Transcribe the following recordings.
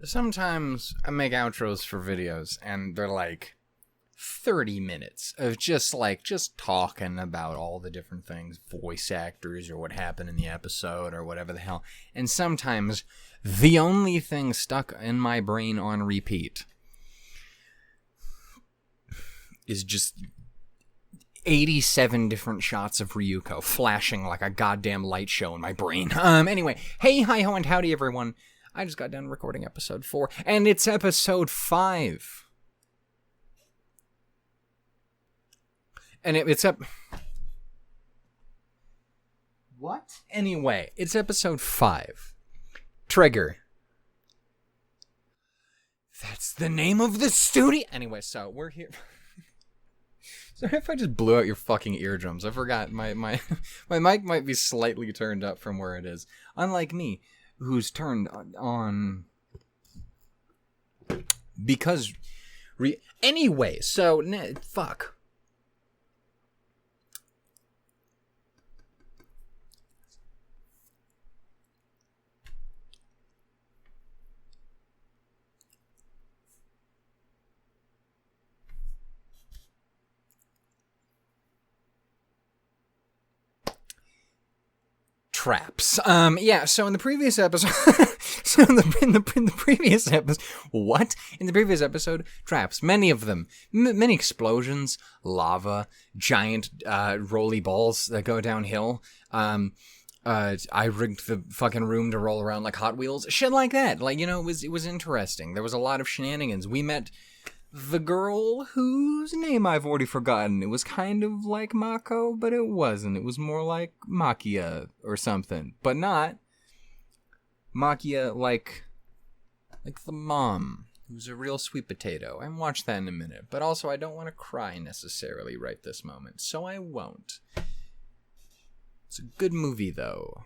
Sometimes I make outros for videos and they're like 30 minutes of just talking about all the different things, voice actors or what happened in the episode or whatever the hell. And sometimes the only thing stuck in my brain on repeat is just 87 different shots of Ryuuko flashing like a goddamn light show in my brain. Anyway, hey, hi, ho, and howdy, everyone. I just got done recording episode 4, and it's episode 5. And it's up... What? Anyway, it's episode 5. Trigger. That's the name of the studio! Anyway, so we're here... Sorry if I just blew out your fucking eardrums. I forgot, my mic might be slightly turned up from where it is. Unlike me, who's turned on because anyway, so fuck. Traps. Yeah, so in the previous episode... in the previous episode... What? In the previous episode, traps. Many of them. Many explosions, lava, giant rolly balls that go downhill. I rigged the fucking room to roll around like Hot Wheels. Shit like that. Like, you know, it was interesting. There was a lot of shenanigans. We met... the girl whose name I've already forgotten. It was kind of like Mako, but it wasn't. It was more like Makia or something. But not Makia like the mom, who's a real sweet potato. I watch that in a minute. But also, I don't want to cry necessarily right this moment, so I won't. It's a good movie, though.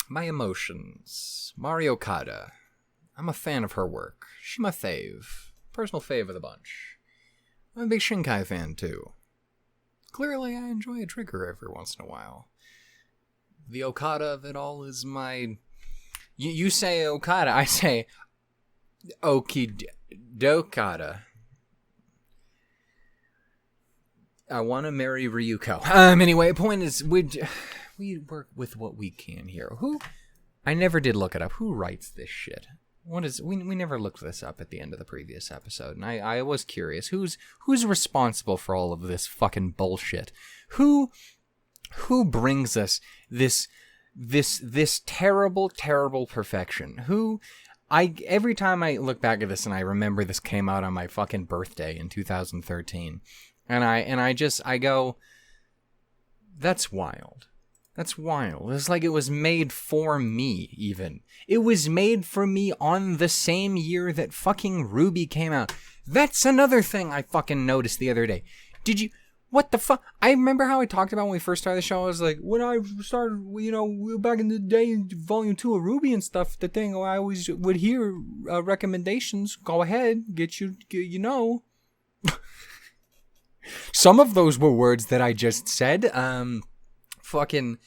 My emotions. Mari Okada. I'm a fan of her work. She's my fave. Personal fave of the bunch. I'm a big Shinkai fan, too. Clearly, I enjoy a trigger every once in a while. The Okada of it all is my... You say Okada, I say Okidokada. I want to marry Ryuuko. Anyway, point is, we work with what we can here. Who? I never did look it up. Who writes this shit? What is we never looked this up at the end of the previous episode, and I was curious who's responsible for all of this fucking bullshit. Who brings us this terrible perfection? Every time I look back at this and I remember this came out on my fucking birthday in 2013, and I go, that's wild. That's wild. It's like it was made for me, even. It was made for me on the same year that fucking Ruby came out. That's another thing I fucking noticed the other day. What the fuck? I remember how I talked about when we first started the show. I was like, when I started, you know, back in the day, Volume 2 of Ruby and stuff, the thing I always would hear recommendations. Go ahead, get you know. Some of those were words that I just said. Fucking,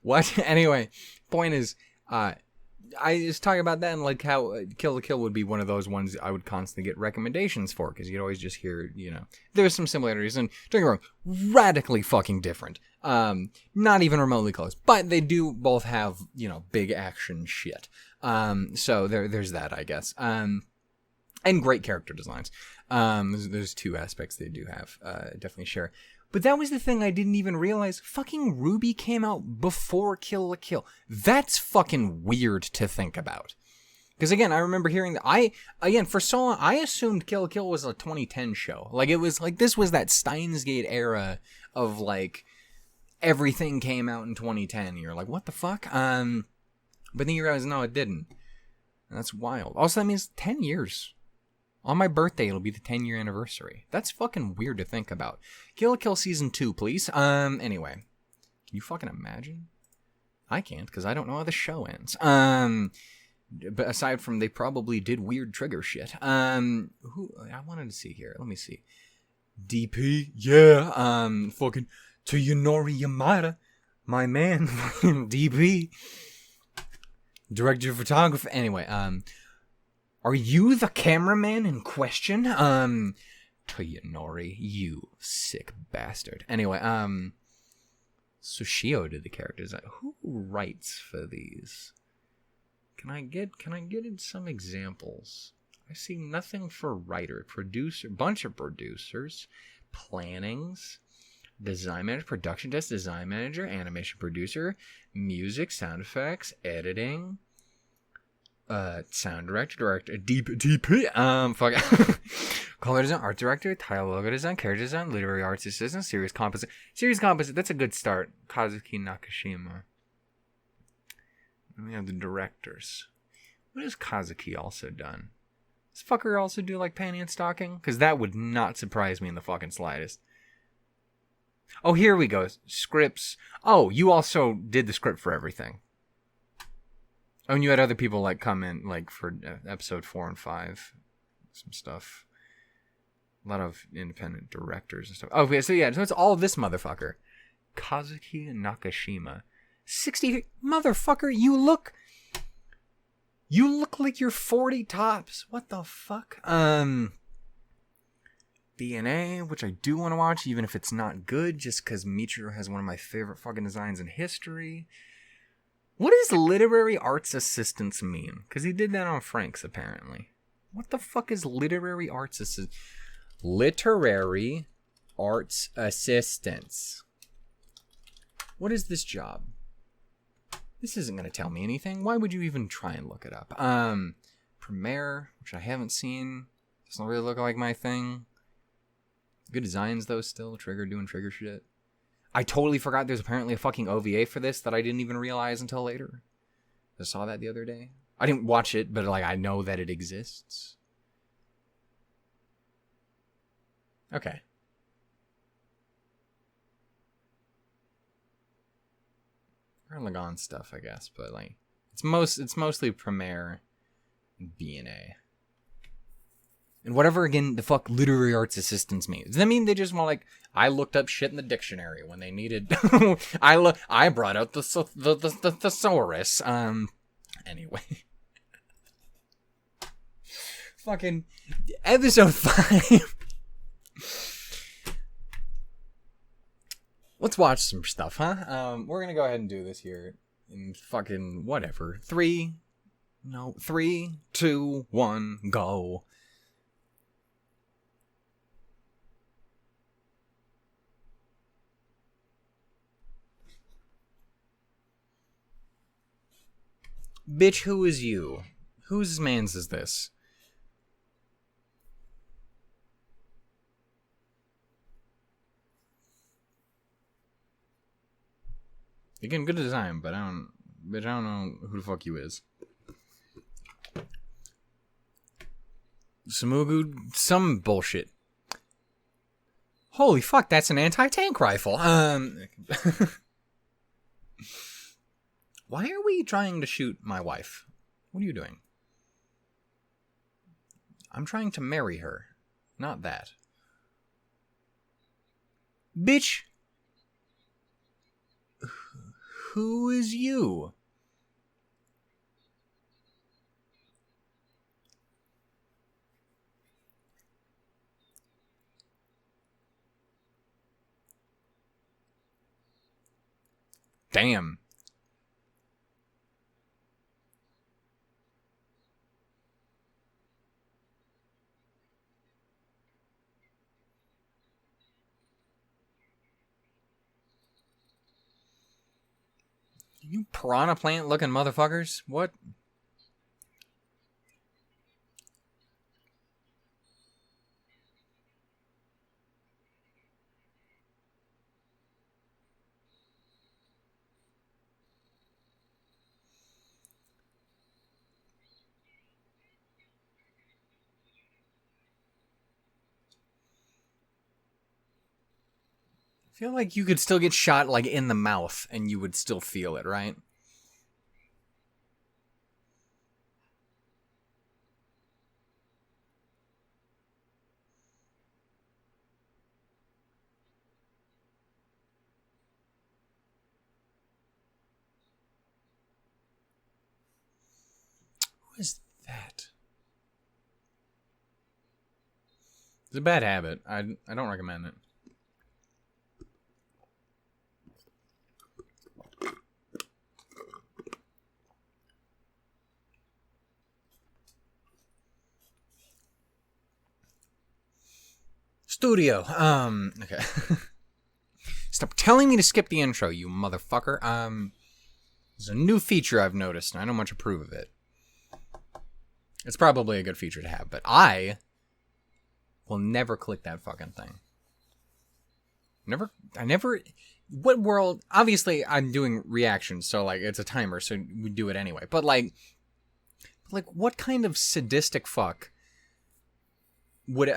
what? Anyway, point is, I was talking about that and like how KilllaKill would be one of those ones I would constantly get recommendations for, because you'd always just hear, you know, there's some similarities, and don't get me wrong, radically fucking different. Not even remotely close, but they do both have, you know, big action shit. So there's that, I guess. And great character designs. There's two aspects they do have, definitely share. But that was the thing I didn't even realize. Fucking Ruby came out before KilllaKill. That's fucking weird to think about. Because again, I remember hearing that for so long, I assumed KilllaKill was a 2010 show. Like, it was like, this was that Steins Gate era of like, everything came out in 2010. And you're like, what the fuck? But then you realize, no, it didn't. And that's wild. Also, that means 10 years. On my birthday, it'll be the 10-year anniversary. That's fucking weird to think about. KilllaKill Season 2, please. Anyway. Can you fucking imagine? I can't, because I don't know how the show ends. But aside from they probably did weird trigger shit. Who I wanted to see here. Let me see. DP, yeah. Fucking Toyonori Yamada, my man, DP. Director of photography. Anyway, are you the cameraman in question? Toyonori, you sick bastard. Anyway, Sushio did the characters. Who writes for these? Can I get some examples? I see nothing for writer, producer, bunch of producers, plannings, design manager, production desk, design manager, animation producer, music, sound effects, editing, sound director, DP, color design, art director, title logo design, character design, literary arts assistant, series composite. That's a good start. Kazuki Nakashima. And we have the directors. What has Kazuki also done? Does fucker also do like panty and stocking? Because that would not surprise me in the fucking slightest. Oh, here we go. Scripts. Oh, you also did the script for everything. Oh, and you had other people like come in like for episode 4 and 5. Some stuff. A lot of independent directors and stuff. Oh, okay, so yeah, so it's all this motherfucker. Kazuki Nakashima. 60. Motherfucker, you look like you're 40 tops. What the fuck? DNA, which I do want to watch, even if it's not good, just because Michiru has one of my favorite fucking designs in history. What does literary arts assistants mean? Because he did that on Frank's, apparently. What the fuck is literary arts assistant? Literary arts assistants. What is this job? This isn't going to tell me anything. Why would you even try and look it up? Premiere, which I haven't seen. Doesn't really look like my thing. Good designs, though, still. Trigger doing trigger shit. I totally forgot there's apparently a fucking OVA for this that I didn't even realize until later. I saw that the other day. I didn't watch it, but like I know that it exists. Okay. Lagon stuff, I guess, but like it's mostly Premiere and B&A. And whatever again the fuck literary arts assistants mean. Does that mean they just want like I looked up shit in the dictionary when they needed I brought out the thesaurus. Anyway. Fucking episode 5. Let's watch some stuff, huh? We're gonna go ahead and do this here in fucking whatever. 3, 2, 1, go. Bitch, who is you? Whose man's is this? Again, good design, but I don't know who the fuck you is. Samugu, some bullshit. Holy fuck, that's an anti-tank rifle. Why are we trying to shoot my wife? What are you doing? I'm trying to marry her. Not that. Bitch! Who is you? Damn. You piranha plant looking motherfuckers? What? I feel like you could still get shot like in the mouth and you would still feel it, right? is that? It's a bad habit. I don't recommend it. Studio. Okay. Stop telling me to skip the intro, you motherfucker. There's a new feature I've noticed, and I don't much approve of it. It's probably a good feature to have, but I will never click that fucking thing. I never... What world... Obviously, I'm doing reactions, so, like, it's a timer, so we do it anyway. But, like, what kind of sadistic fuck would...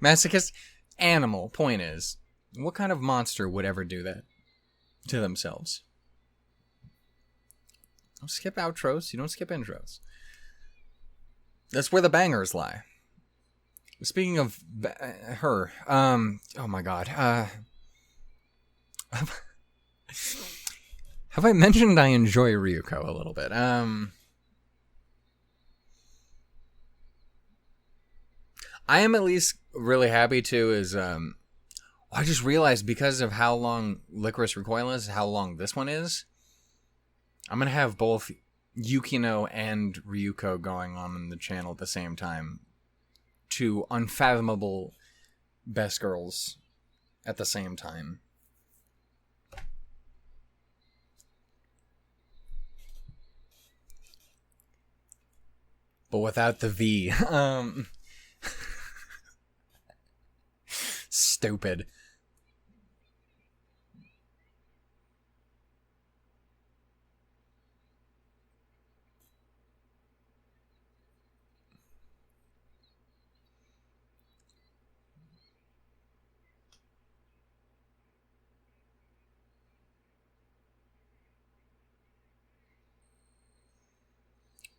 Masochist animal, point is, what kind of monster would ever do that to themselves? Don't skip outros, you don't skip intros. That's where the bangers lie. Speaking of her, oh my god, have I mentioned I enjoy Ryuuko a little bit? I am at least really happy to is, I just realized because of how long Licorice Recoil is, how long this one is, I'm going to have both Yukino and Ryuuko going on in the channel at the same time. Two unfathomable best girls at the same time. But without the V. Stupid.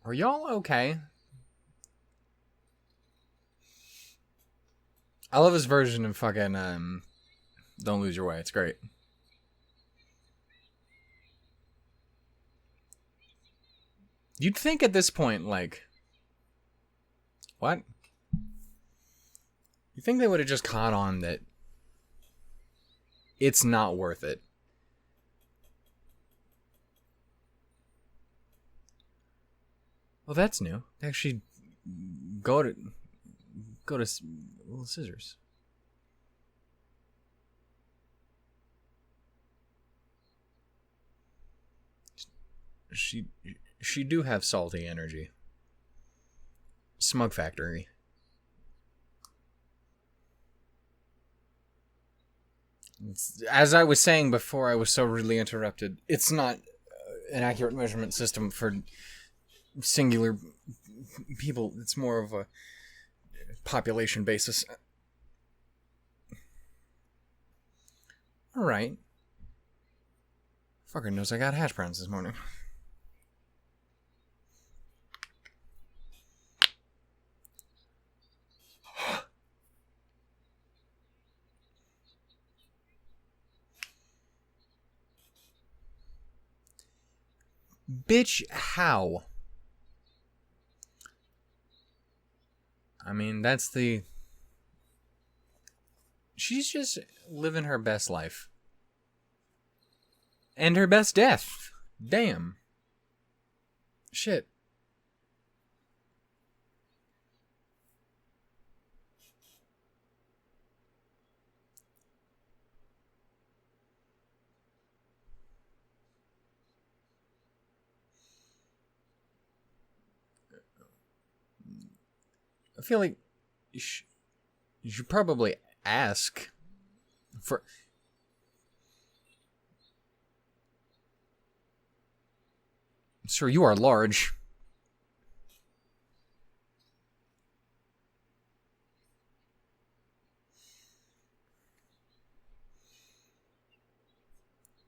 Are y'all okay? I love his version of fucking Don't Lose Your Way. It's great. You'd think at this point, like, what? You think they would have just caught on that it's not worth it. Well, that's new. Actually, go to scissors. She do have salty energy. Smug factory. As I was saying before I was so rudely interrupted, it's not an accurate measurement system for singular people. It's more of a population basis. Alright. Fucker knows I got hash browns this morning. Bitch, how? I mean, that's the... She's just living her best life. And her best death. Damn. Shit. I feel like you should probably ask for... Sir, you are large.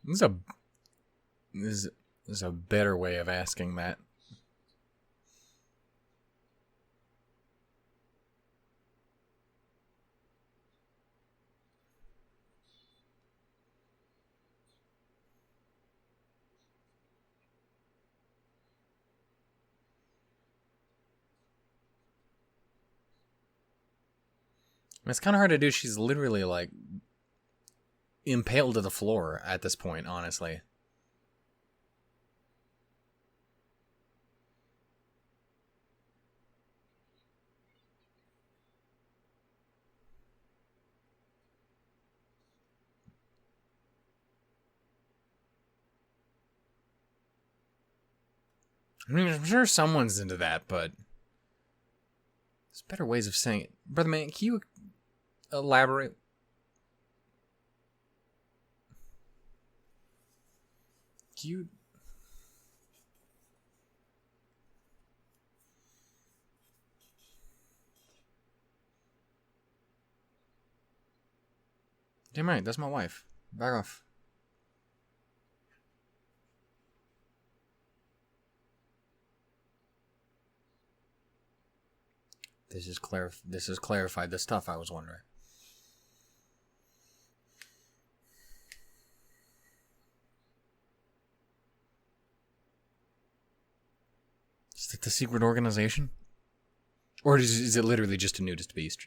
This is a better way of asking that. It's kind of hard to do. She's literally, like, impaled to the floor at this point, honestly. I mean, I'm sure someone's into that, but there's better ways of saying it. Brother man, can you elaborate? Can you... Damn right, that's my wife. Back off. This is clarified the stuff I was wondering. Is it the secret organization? Or is it literally just a nudist beast?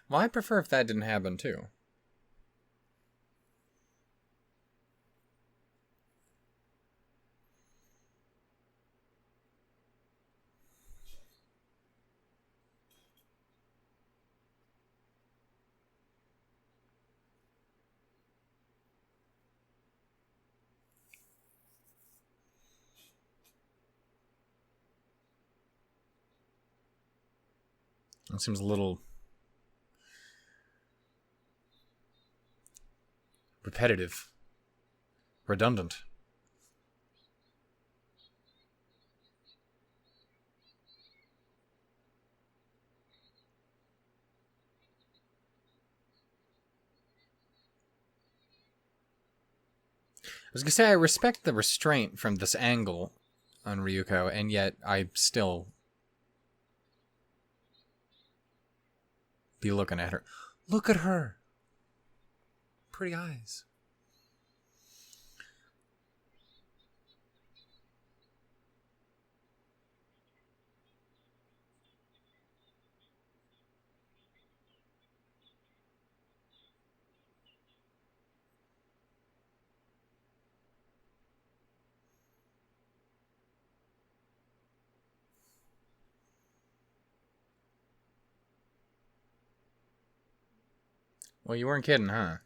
Well, I'd prefer if that didn't happen, too. It seems a little repetitive, redundant. I was gonna say I respect the restraint from this angle on Ryuuko, and yet I still be looking at her. Look at her! Pretty eyes. Well, you weren't kidding, huh?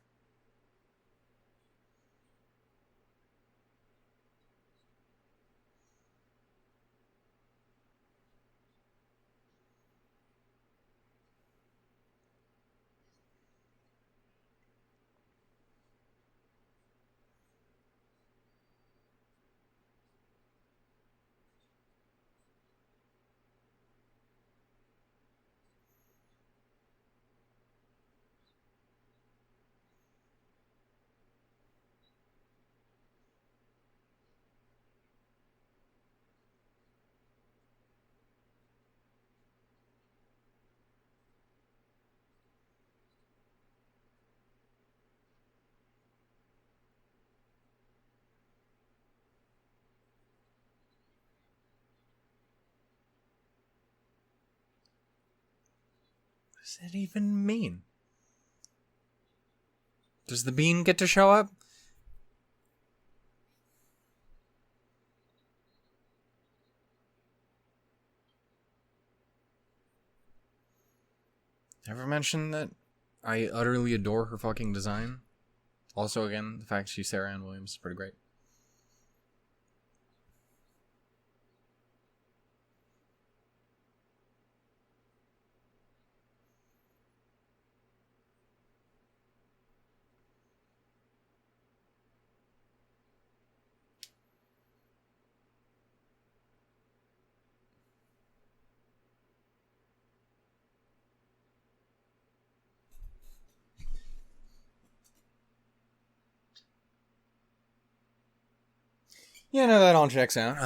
What does that even mean? Does the bean get to show up? Ever mention that I utterly adore her fucking design? Also, again, the fact she's Sarah Ann Williams is pretty great. Yeah, no, that all checks out.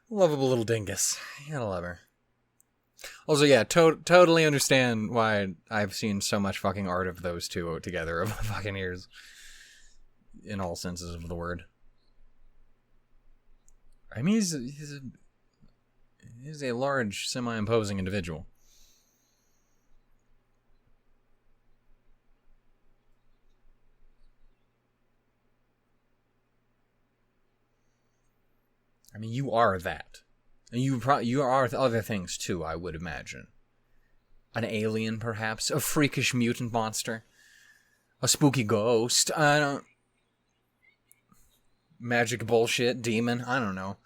Lovable little dingus. You gotta love her. Also, yeah, totally understand why I've seen so much fucking art of those two together over the fucking years. In all senses of the word. I mean, he's a large, semi-imposing individual. I mean, you are that. And you are other things too, I would imagine. An alien, perhaps? A freakish mutant monster? A spooky ghost? I don't... Magic bullshit? Demon? I don't know.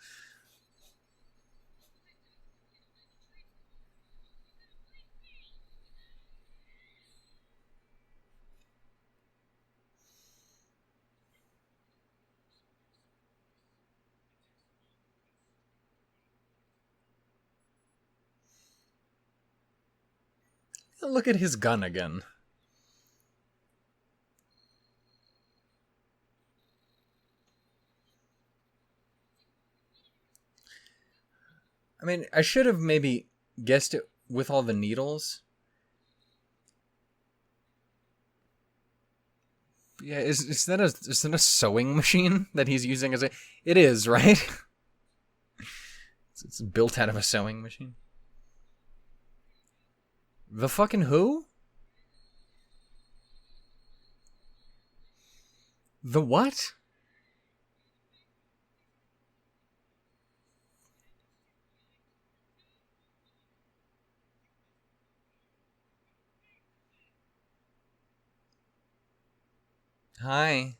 Look at his gun again. I mean, I should have maybe guessed it with all the needles. Yeah, is that a sewing machine that he's using as a... It is, right? It's built out of a sewing machine. The fucking who? The what? Hi.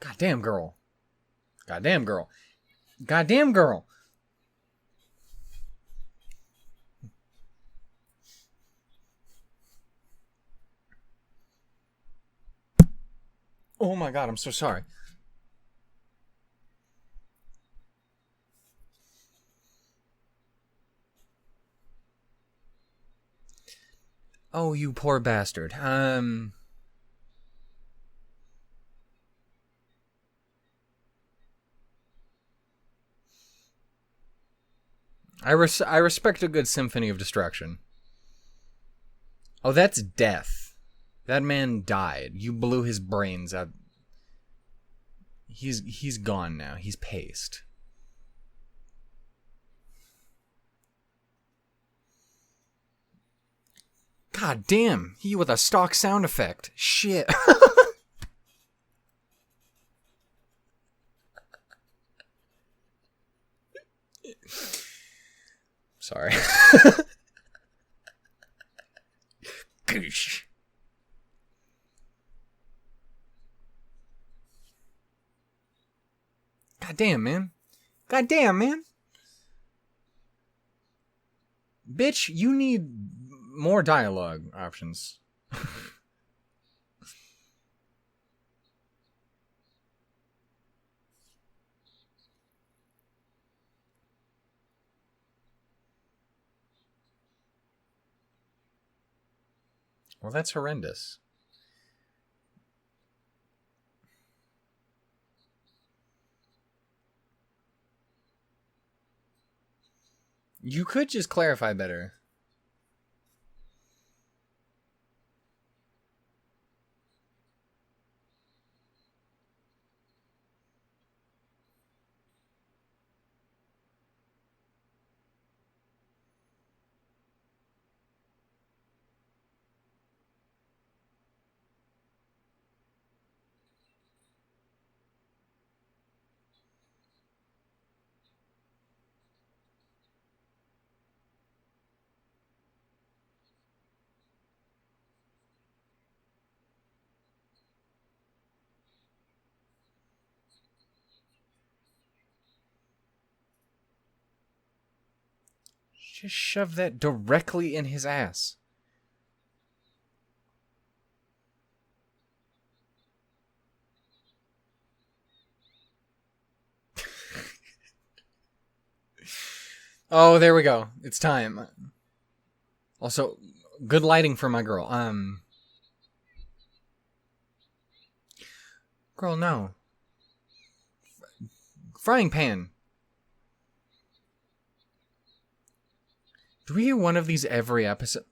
Goddamn girl. Goddamn girl. Goddamn girl. Oh my god, I'm so sorry. Oh, you poor bastard. I respect a good symphony of destruction. Oh, that's death. That man died. You blew his brains out. He's gone now. He's paced. God damn. He with a stock sound effect. Shit. Sorry. Goosh. God damn, man. God damn, man. Bitch, you need more dialogue options. Well, that's horrendous. You could just clarify better. Just shove that directly in his ass. Oh, there we go. It's time. Also, good lighting for my girl. Girl, no. Frying pan. Do we hear one of these every episode?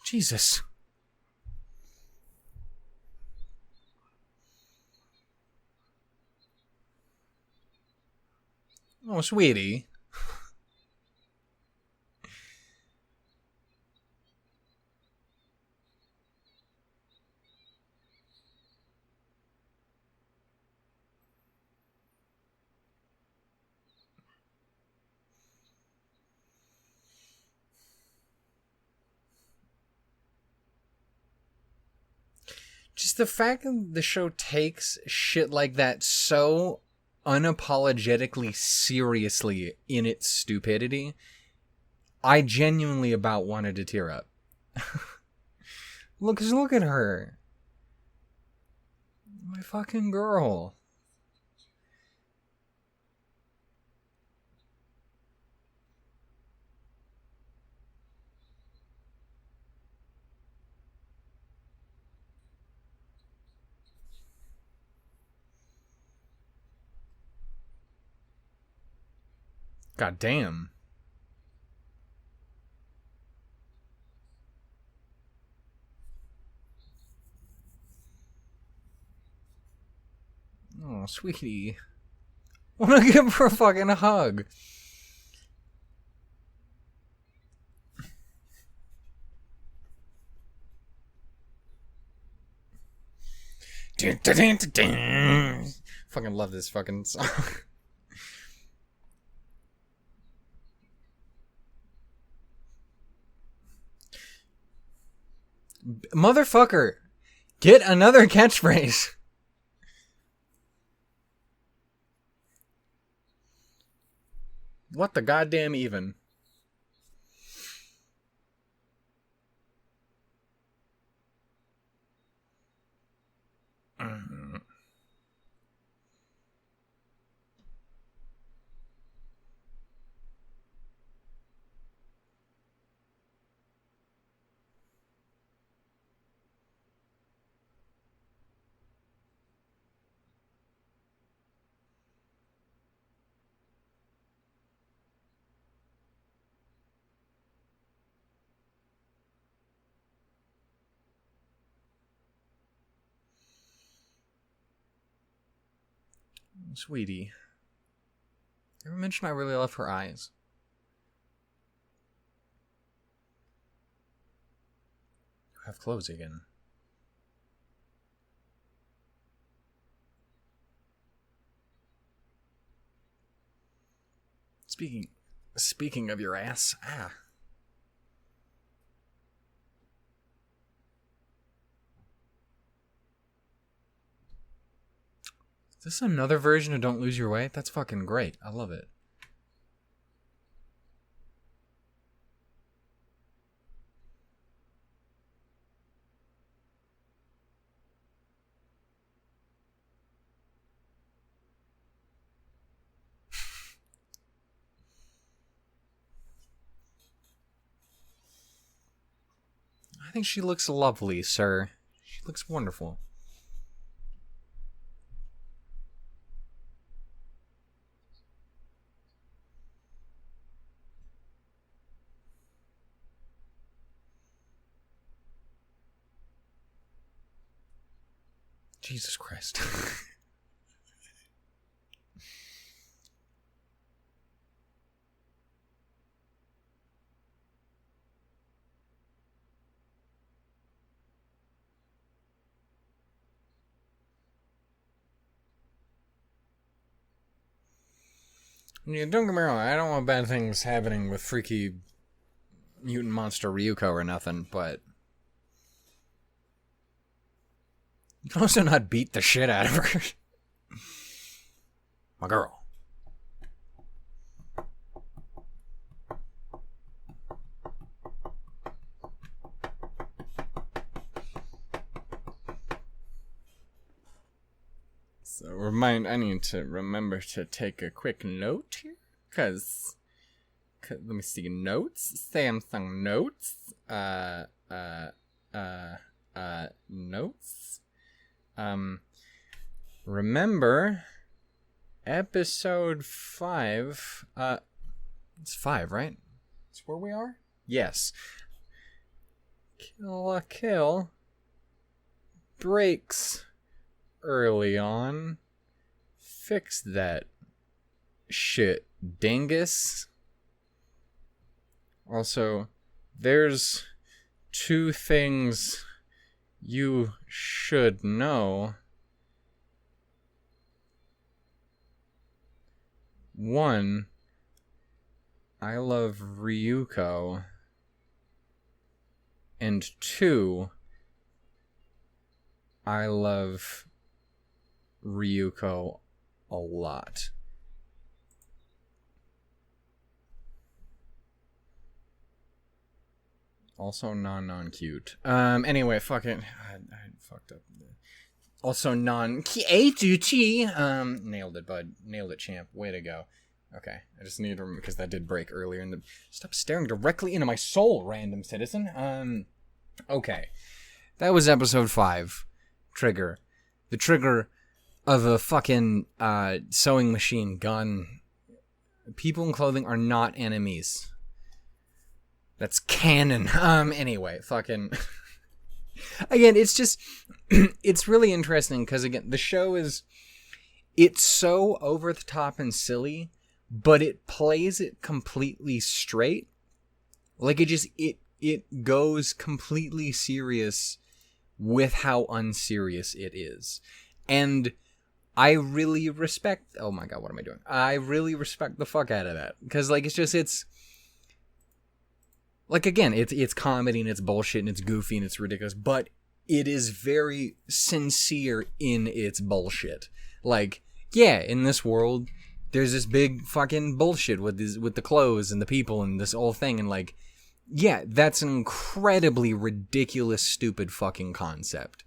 Jesus. Oh, sweetie. Just the fact that the show takes shit like that so unapologetically seriously in its stupidity, I genuinely about wanted to tear up. Look at her. My fucking girl. God damn. Oh, sweetie. I want to give her a fucking hug. Fucking love this fucking song. Motherfucker, get another catchphrase. What the goddamn even? Sweetie. Ever mention I really love her eyes? You have clothes again. Speaking of your ass, Is this another version of Don't Lose Your Way? That's fucking great. I love it. I think she looks lovely, sir. She looks wonderful. Jesus Christ. Yeah, don't get me wrong, I don't want bad things happening with freaky mutant monster Ryuuko or nothing, but You can also not beat the shit out of her. My girl. So I need to remember to take a quick note here, cause let me see, notes, Samsung notes, notes, remember, episode 5, it's 5, right? It's where we are? Yes. KilllaKill breaks early on. Fix that shit, dingus. Also, there's 2 things you should know. 1, I love Ryuuko. And 2, I love Ryuuko a lot. Also non-cute. Anyway, fucking I fucked up. Also non-cute. Nailed it, bud. Nailed it, champ. Way to go. Okay, I just need to remember, because that did break earlier in the... Stop staring directly into my soul, random citizen. Okay. That was episode 5. Trigger. The trigger of a fucking sewing machine gun. People in clothing are not enemies. That's canon. Anyway, fucking... Again, it's just... it's really interesting, because, again, the show is... It's so over the top and silly, but it plays it completely straight. Like, it goes completely serious with how unserious it is. And I really respect... Oh my god, what am I doing? I really respect the fuck out of that. Because, like, it's... Like, again, it's comedy and it's bullshit and it's goofy and it's ridiculous, but it is very sincere in its bullshit. Like, yeah, in this world, there's this big fucking bullshit with the clothes and the people and this whole thing, and, like, yeah, that's an incredibly ridiculous, stupid fucking concept.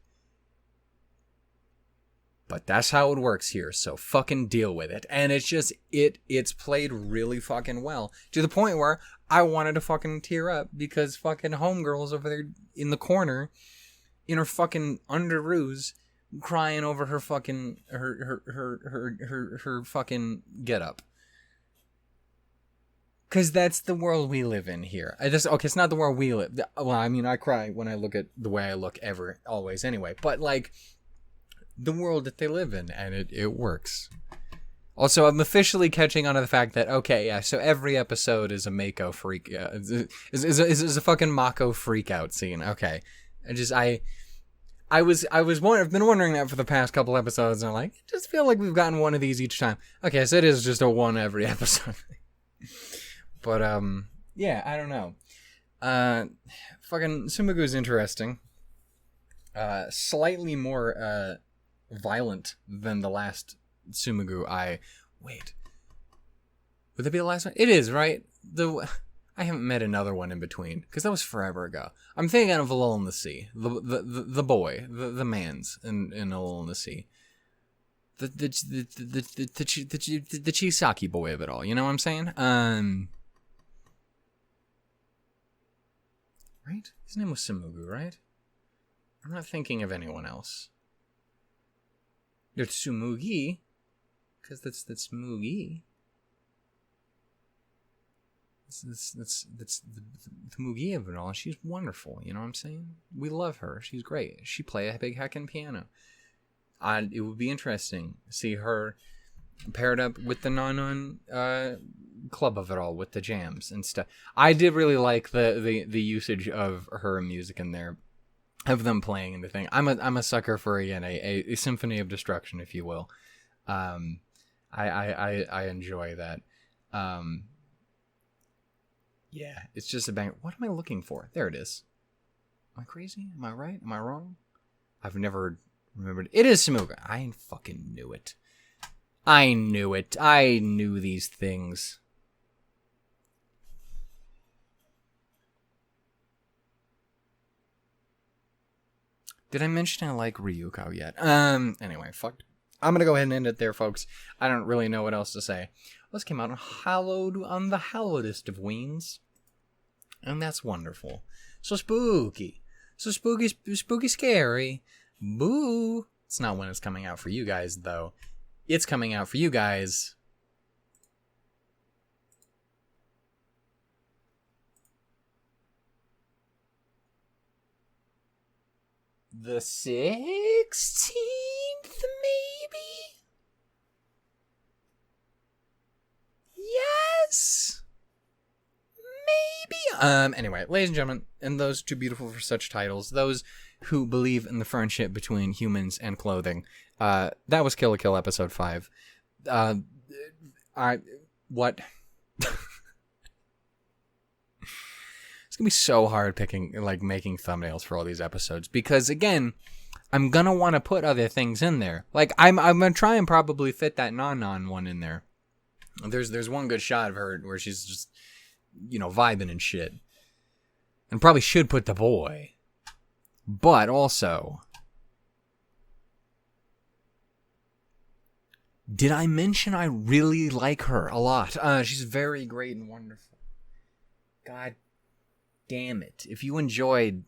But that's how it works here, so fucking deal with it. And it's just, it's played really fucking well. To the point where I wanted to fucking tear up, because fucking homegirl's over there in the corner, in her fucking underoos, crying over her fucking, her fucking get up. Because that's the world we live in here. Okay, it's not the world we live. Well, I mean, I cry when I look at the way I look always anyway. But, like, the world that they live in, and it works. Also, I'm officially catching on to the fact that, okay, yeah, so every episode is a Mako freak, is a fucking Mako freak out scene. Okay. I've been wondering that for the past couple episodes, and I'm like, I just feel like we've gotten one of these each time. Okay, so it is just a one every episode. But, yeah, I don't know. Fucking Sumugu's interesting. Slightly more, violent than the last Sumugu. Wait. Would that be the last one? It is, right? I haven't met another one in between, because that was forever ago. I'm thinking of A Lull in the Sea. The boy. The man's in A Lull in the Sea. The Chisaki boy of it all. You know what I'm saying? Right? His name was Sumugu, right? I'm not thinking of anyone else. There's Tsumugi, because that's Mugi. That's the Mugi of it all. She's wonderful, you know what I'm saying? We love her. She's great. She play a big heckin' piano. It would be interesting to see her paired up with the Nonon club of it all, with the jams and stuff. I did really like the usage of her music in there, of them playing in the thing. I'm a sucker for, again, a symphony of destruction, if you will. I enjoy that. Yeah, it's just a banger. What am I looking for? There it is. Am I crazy? Am I right? Am I wrong? I've never Remembered. It is smug. I fucking knew it. I knew it. I knew these things. Did I mention I like Ryuuko yet? Anyway, fuck. I'm gonna go ahead and end it there, folks. I don't really know what else to say. This came out on the hallowedest of weens. And that's wonderful. So spooky. So spooky scary. Boo. It's not when it's coming out for you guys, though. It's coming out for you guys. The 16th, maybe? Yes? Maybe? Anyway, ladies and gentlemen, and those too beautiful for such titles, those who believe in the friendship between humans and clothing, that was KilllaKill episode 5. What? It's gonna be so hard making thumbnails for all these episodes, because again, I'm gonna want to put other things in there. Like I'm gonna try and probably fit that Nonon one in there. There's one good shot of her where she's just, vibing and shit. And probably should put the boy. But also, did I mention I really like her a lot? She's very great and wonderful. God damn it. If you enjoyed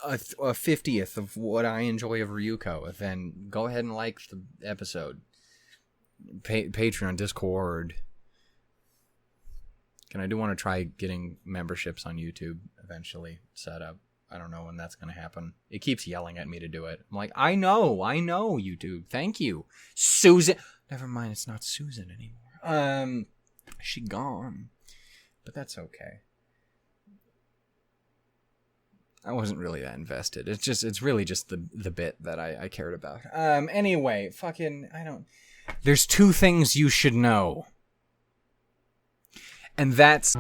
a 50th of what I enjoy of Ryuuko, then go ahead and like the episode. Patreon, Discord. And I do want to try getting memberships on YouTube eventually set up. I don't know when that's going to happen. It keeps yelling at me to do it. I'm like, I know, YouTube. Thank you. Susan. Never mind, it's not Susan anymore. She gone. But that's okay. I wasn't really that invested. It's really just the bit that I cared about. Anyway, there's 2 things you should know. And that's...